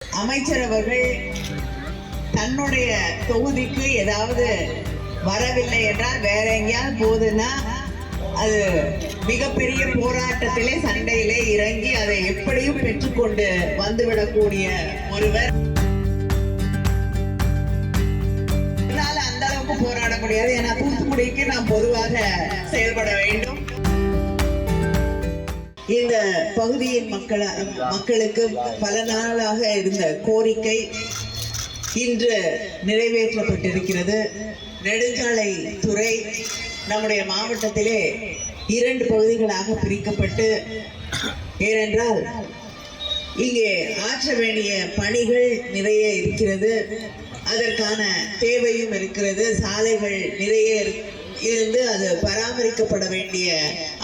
அமைச்சர் அவர்கள் தன்னுடைய தொகுதிக்கு ஏதாவது வரவில்லை என்றால் வேற எங்கேயாவது போகுதுன்னா அது மிகப்பெரிய போராட்டத்திலே சண்டையிலே இறங்கி அதை எப்படியும் பெற்றுக்கொண்டு வந்துவிடக்கூடிய ஒருவர். அந்த அளவுக்கு போராட முடியாது. ஏன்னா தூத்துக்குடிக்கு நாம் பொதுவாக செயல்பட வேண்டும். இந்த பகுதியின் மக்களுக்கு பல நாளாக இருந்த கோரிக்கை இன்று நிறைவேற்றப்பட்டிருக்கிறது. நெடுஞ்சாலை துறை நம்முடைய மாவட்டத்திலே 2 பகுதிகளாக பிரிக்கப்பட்டு, ஏனென்றால் இங்கே ஆற்ற வேண்டிய பணிகள் நிறைய இருக்கிறது, அதற்கான தேவையும் இருக்கிறது. சாலைகள் நிறைய இருந்து அது பராமரிக்கப்பட வேண்டிய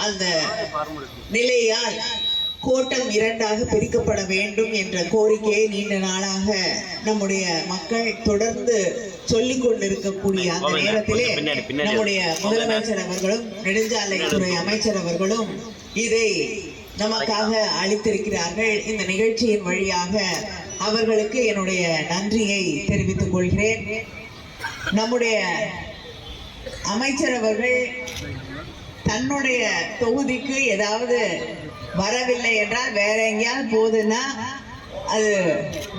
அந்த நிலையால் கோட்டம் 2ஆக பிரிக்கப்பட வேண்டும் என்ற கோரிக்கையை நீண்ட நாளாக நம்முடைய மக்கள் தொடர்ந்து சொல்லிக் கொண்டிருக்கக்கூடிய அந்த நேரத்திலே நம்முடைய முதலமைச்சர் அவர்களும் நெடுஞ்சாலைத்துறை அமைச்சர் அவர்களும் இதை நமக்காக அளித்திருக்கிறார்கள். இந்த நிகழ்ச்சியின் வழியாக அவர்களுக்கு என்னுடைய நன்றியை தெரிவித்துக் கொள்கிறேன். நம்முடைய அமைச்சர் அவர்கள் தன்னுடைய தொகுதிக்கு ஏதாவது வரவில்லை என்றால் வேற எங்கேயாவது போகுதுன்னா அது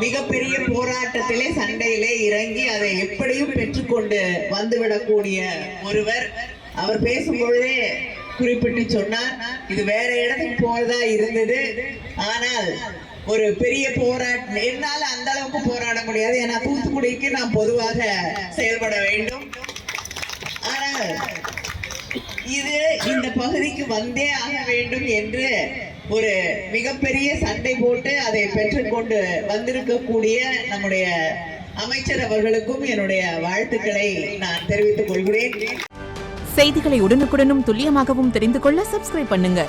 மிகப்பெரிய போராட்டத்திலே சண்டையிலே இறங்கி அதை எப்படியும் பெற்றுக்கொண்டு வந்துவிடக்கூடிய ஒருவர். அவர் பேசும்பொழுதே குறிப்பிட்டு சொன்னார், இது வேற இடத்துக்கு போறதா இருந்தது, ஆனால் ஒரு பெரிய போராட்டம் என்னால அந்த அளவுக்கு போராட முடியாது. ஏன்னா தூத்துக்குடிக்கு நாம் பொதுவாக செயல்பட வேண்டும். ஆனால் இது இந்த பகுதிக்கு வந்தே ஆக வேண்டும் என்று ஒரு மிகப்பெரிய சண்டை போட்டு அதை பெற்றுக்கொண்டு வந்திருக்கக்கூடிய நம்முடைய அமைச்சர் அவர்களுக்கும் என்னுடைய வாழ்த்துக்களை நான் தெரிவித்துக் கொள்கிறேன். செய்திகளை உடனுக்குடனும் துல்லியமாகவும் தெரிந்து கொள்ள சப்ஸ்கிரைப் பண்ணுங்க.